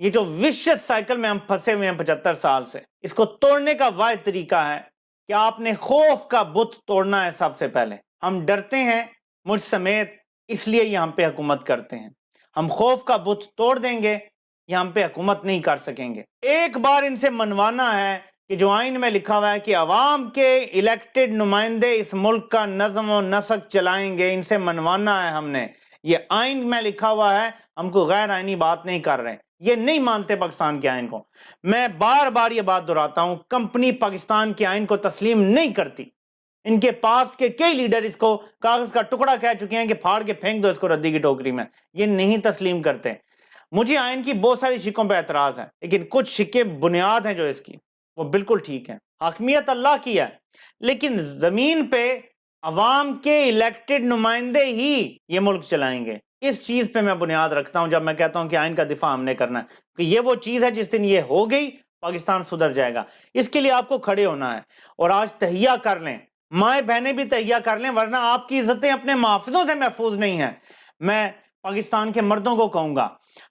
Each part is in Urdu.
یہ جو وشیس سائیکل میں ہم پھنسے ہوئے ہیں 75 سال سے، اس کو توڑنے کا واحد طریقہ ہے کہ آپ نے خوف کا بت توڑنا ہے سب سے پہلے۔ ہم ڈرتے ہیں، مجھ سمیت، اس لیے یہ ہم پہ حکومت کرتے ہیں۔ ہم خوف کا بت توڑ دیں گے، یہ ہم پہ حکومت نہیں کر سکیں گے۔ ایک بار ان سے منوانا ہے کہ جو آئین میں لکھا ہوا ہے کہ عوام کے الیکٹڈ نمائندے اس ملک کا نظم و نسق چلائیں گے، ان سے منوانا ہے ہم نے۔ یہ آئین میں لکھا ہوا ہے، ہم کو غیر آئینی بات نہیں کر رہے ہیں، یہ نہیں مانتے پاکستان کے آئین کو۔ میں بار بار یہ بات دہراتا ہوں، کمپنی پاکستان کے آئین کو تسلیم نہیں کرتی۔ ان کے پاس کے کئی لیڈر اس کو کاغذ کا ٹکڑا کہہ چکے ہیں کہ پھاڑ کے پھینک دو اس کو ردی کی ٹوکری میں، یہ نہیں تسلیم کرتے۔ مجھے آئین کی بہت ساری شکوں پہ اعتراض ہے، لیکن کچھ شکیں بنیاد ہیں جو اس کی، وہ بالکل ٹھیک ہیں۔ حاکمیت اللہ کی ہے، لیکن زمین پہ عوام کے الیکٹڈ نمائندے ہی یہ ملک چلائیں گے۔ اس چیز پہ میں بنیاد رکھتا ہوں جب میں کہتا ہوں کہ آئین کا دفاع ہم نے کرنا ہے، کہ یہ وہ چیز ہے جس دن یہ ہو گئی پاکستان سدھر جائے گا۔ اس کے لیے آپ کو کھڑے ہونا ہے، اور آج تہیہ کر لیں، مائیں بہنیں بھی تہیہ کر لیں، ورنہ آپ کی عزتیں اپنے محافظوں سے محفوظ نہیں ہیں۔ میں پاکستان کے مردوں کو کہوں گا،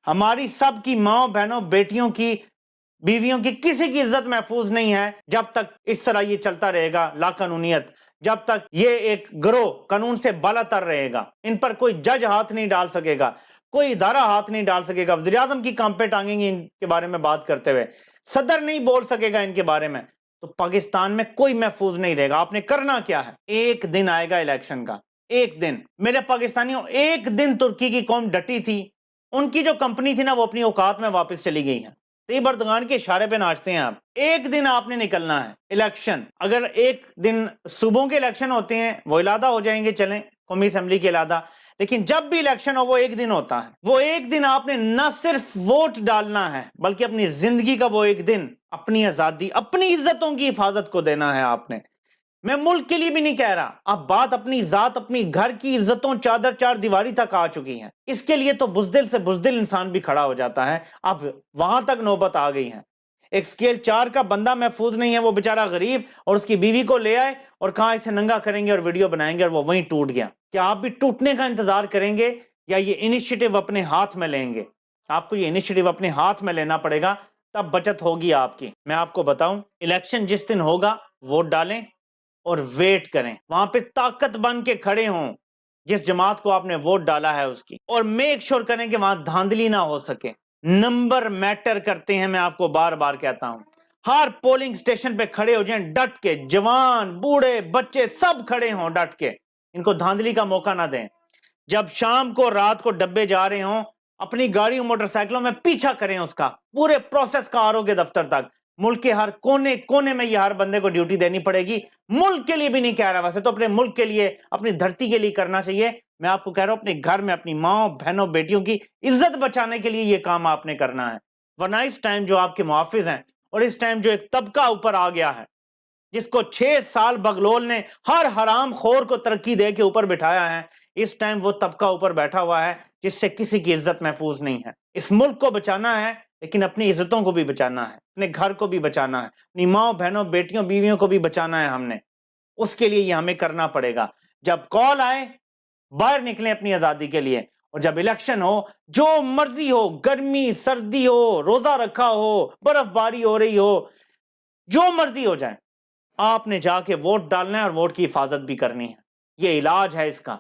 ہماری سب کی ماں بہنوں بیٹیوں کی بیویوں کی کسی کی عزت محفوظ نہیں ہے جب تک اس طرح یہ چلتا رہے گا لا قانونیت، جب تک یہ ایک گروہ قانون سے بالا تر رہے گا۔ ان پر کوئی جج ہاتھ نہیں ڈال سکے گا، کوئی ادارہ ہاتھ نہیں ڈال سکے گا۔ وزیر اعظم کی کام پہ ٹانگیں گے ان کے بارے میں بات کرتے ہوئے، صدر نہیں بول سکے گا ان کے بارے میں، تو پاکستان میں کوئی محفوظ نہیں رہے گا۔ آپ نے کرنا کیا ہے؟ ایک دن آئے گا الیکشن کا، ایک دن، میرے پاکستانیوں، ایک دن ترکی کی قوم ڈٹی تھی، ان کی جو کمپنی تھی نا وہ اپنی اوقات میں واپس چلی گئی ہے۔ تو بردگان کے اشارے پہ ناچتے ہیں آپ۔ ایک دن آپ نے نکلنا ہے الیکشن، اگر ایک دن صوبوں کے الیکشن ہوتے ہیں وہ علادہ ہو جائیں گے، چلیں قومی اسمبلی کے علادہ، لیکن جب بھی الیکشن ہو وہ ایک دن ہوتا ہے۔ وہ ایک دن آپ نے نہ صرف ووٹ ڈالنا ہے بلکہ اپنی زندگی کا وہ ایک دن اپنی آزادی، اپنی عزتوں کی حفاظت کو دینا ہے آپ نے۔ میں ملک کے لیے بھی نہیں کہہ رہا، اب بات اپنی ذات، اپنی گھر کی عزتوں چادر چار دیواری تک آ چکی ہیں۔ اس کے لیے تو بزدل سے بزدل انسان بھی کھڑا ہو جاتا ہے، اب وہاں تک نوبت آ گئی ہے۔ ایک سکیل 4 کا بندہ محفوظ نہیں ہے، وہ بیچارہ غریب، اور اس کی بیوی کو لے آئے اور کہاں اسے ننگا کریں گے اور ویڈیو بنائیں گے، اور وہ وہیں ٹوٹ گیا۔ کیا آپ بھی ٹوٹنے کا انتظار کریں گے یا یہ انیشیٹو اپنے ہاتھ میں لیں گے؟ آپ کو یہ انیشیٹو اپنے ہاتھ میں لینا پڑے گا، تب بچت ہوگی آپ کی۔ میں آپ کو بتاؤں، الیکشن جس دن ہوگا ووٹ ڈالیں اور ویٹ کریں، وہاں پہ طاقت بن کے کھڑے ہوں جس جماعت کو آپ نے ووٹ ڈالا ہے اس کی، اور میک شور کریں کہ وہاں دھاندلی نہ ہو سکے۔ نمبر میٹر کرتے ہیں، میں آپ کو بار بار کہتا ہوں۔ ہر پولنگ سٹیشن پہ کھڑے ہو جائیں ڈٹ کے، جوان بوڑھے بچے سب کھڑے ہوں ڈٹ کے، ان کو دھاندلی کا موقع نہ دیں۔ جب شام کو رات کو ڈبے جا رہے ہوں، اپنی گاڑیوں موٹر سائیکلوں میں پیچھا کریں اس کا، پورے پروسیس کا، آر او کے دفتر تک۔ ملک کے ہر کونے کونے میں یہ ہر بندے کو ڈیوٹی دینی پڑے گی۔ ملک کے لیے بھی نہیں کہہ رہا، ویسے تو اپنے ملک کے لیے، اپنی دھرتی کے لیے کرنا چاہیے۔ میں آپ کو کہہ رہا ہوں اپنے گھر میں اپنی ماں بہنوں بیٹیوں کی عزت بچانے کے لیے یہ کام آپ نے کرنا ہے، ورنہ اس ٹائم جو آپ کے محافظ ہیں، اور اس ٹائم جو ایک طبقہ اوپر آ گیا ہے جس کو 6 سال بغلول نے ہر حرام خور کو ترقی دے کے اوپر بٹھایا ہے، اس ٹائم وہ طبقہ اوپر بیٹھا ہوا ہے جس سے کسی کی عزت محفوظ نہیں ہے۔ اس ملک کو بچانا ہے، لیکن اپنی عزتوں کو بھی بچانا ہے، اپنے گھر کو بھی بچانا ہے، اپنی ماں بہنوں بیٹیوں بیویوں کو بھی بچانا ہے ہم نے۔ اس کے لیے یہ ہمیں کرنا پڑے گا۔ جب کال آئے باہر نکلیں اپنی آزادی کے لیے، اور جب الیکشن ہو، جو مرضی ہو، گرمی سردی ہو، روزہ رکھا ہو، برف باری ہو رہی ہو، جو مرضی ہو جائے، آپ نے جا کے ووٹ ڈالنا ہے اور ووٹ کی حفاظت بھی کرنی ہے۔ یہ علاج ہے اس کا۔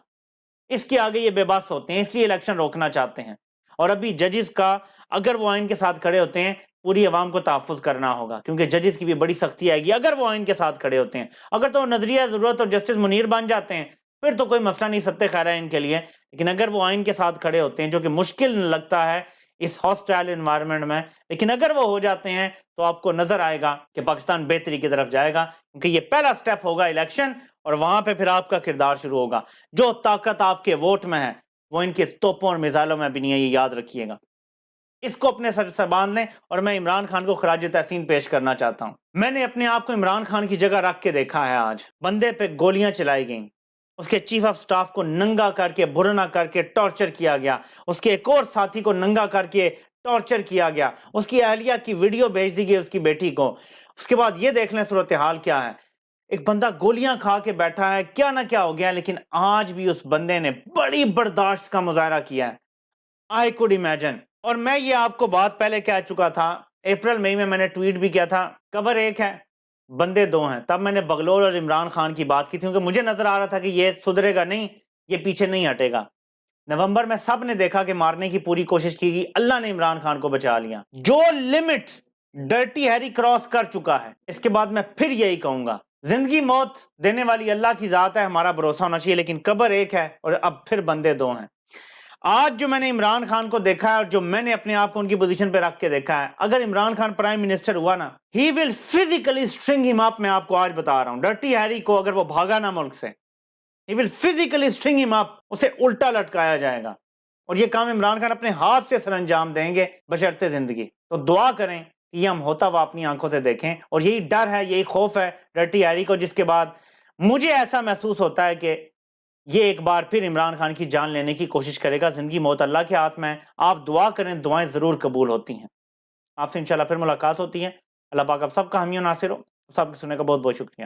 اس کے آگے یہ بے بس ہوتے ہیں، اس لیے الیکشن روکنا چاہتے ہیں۔ اور ابھی ججز کا، اگر وہ آئین کے ساتھ کھڑے ہوتے ہیں، پوری عوام کو تحفظ کرنا ہوگا، کیونکہ ججز کی بھی بڑی سختی آئے گی اگر وہ آئین کے ساتھ کھڑے ہوتے ہیں۔ اگر تو نظریہ ضرورت اور جسٹس منیر بن جاتے ہیں پھر تو کوئی مسئلہ نہیں، ستہ خیر ہے ان کے لیے، لیکن اگر وہ آئین کے ساتھ کھڑے ہوتے ہیں، جو کہ مشکل لگتا ہے اس ہاسٹائل انوائرمنٹ میں، لیکن اگر وہ ہو جاتے ہیں تو آپ کو نظر آئے گا کہ پاکستان بہتری کی طرف جائے گا، کیونکہ یہ پہلا سٹیپ ہوگا الیکشن، اور وہاں پہ پھر آپ کا کردار شروع ہوگا۔ جو طاقت آپ کے ووٹ میں ہے وہ ان کے توپوں اور میزائلوں میں بھی نہیں ہے، یہ یاد رکھیے گا۔ اس کو اپنے سر سے باندھ لیں، اور میں عمران خان کو خراج تحسین پیش کرنا چاہتا ہوں۔ میں نے اپنے آپ کو عمران خان کی جگہ رکھ کے دیکھا ہے۔ آج بندے پہ گولیاں چلائی گئیں، اس کے چیف آف سٹاف کو ننگا کر کے، برہنہ کر کے ٹارچر کیا گیا، اس کے ایک اور ساتھی کو ننگا کر کے ٹارچر کیا گیا، اس کی اہلیہ کی ویڈیو بھیج دی گئی اس کی بیٹی کو۔ اس کے بعد یہ دیکھ لیں صورتحال کیا ہے، ایک بندہ گولیاں کھا کے بیٹھا ہے، کیا نہ کیا ہو گیا، لیکن آج بھی اس بندے نے بڑی برداشت کا مظاہرہ کیا ہے۔ I could imagine اور میں یہ آپ کو بات پہلے کہہ چکا تھا، اپریل مئی میں نے ٹویٹ بھی کیا تھا، قبر ایک ہے بندے دو ہیں. تب میں نے بغلول اور عمران خان کی بات کی تھی کیونکہ مجھے نظر آ رہا تھا کہ یہ سدھرے گا نہیں، یہ پیچھے نہیں ہٹے گا. نومبر میں سب نے دیکھا کہ مارنے کی پوری کوشش کی گئی، اللہ نے عمران خان کو بچا لیا. جو لمٹ ڈرٹی ہیری کراس کر چکا ہے، اس کے بعد میں پھر یہی کہوں گا، زندگی موت دینے والی اللہ کی ذات ہے، ہمارا بھروسہ ہونا چاہیے، لیکن قبر ایک ہے اور اب پھر بندے دو ہیں. آج جو میں نے عمران خان کو دیکھا ہے اور جو میں نے اپنے آپ کو ان کی پوزیشن پہ رکھ کے دیکھا ہے، اگر عمران خان پرائم منسٹر ہوا نا، ہی ول فزیکلی سٹرنگ ہم اپ. میں آپ کو آج بتا رہا ہوں، ڈرٹی ہیری کو اگر وہ بھاگا نا ملک سے، ہی ول فزیکلی سٹرنگ ہم اپ، اسے الٹا لٹکایا جائے گا. اور یہ کام عمران خان اپنے ہاتھ سے سر انجام دیں گے بشرطِ زندگی. تو دعا کریں کہ یہ ہم ہوتا ہوا اپنی آنکھوں سے دیکھیں. اور یہی ڈر ہے، یہی خوف ہے ڈرٹی ہیری کو، جس کے بعد مجھے ایسا محسوس ہوتا ہے کہ یہ ایک بار پھر عمران خان کی جان لینے کی کوشش کرے گا. زندگی موت اللہ کے ہاتھ میں ہے، آپ دعا کریں، دعائیں ضرور قبول ہوتی ہیں. آپ سے انشاءاللہ پھر ملاقات ہوتی ہے. اللہ پاک آپ سب کا حامی و ناصر ہو. سب کے سننے کا بہت بہت شکریہ.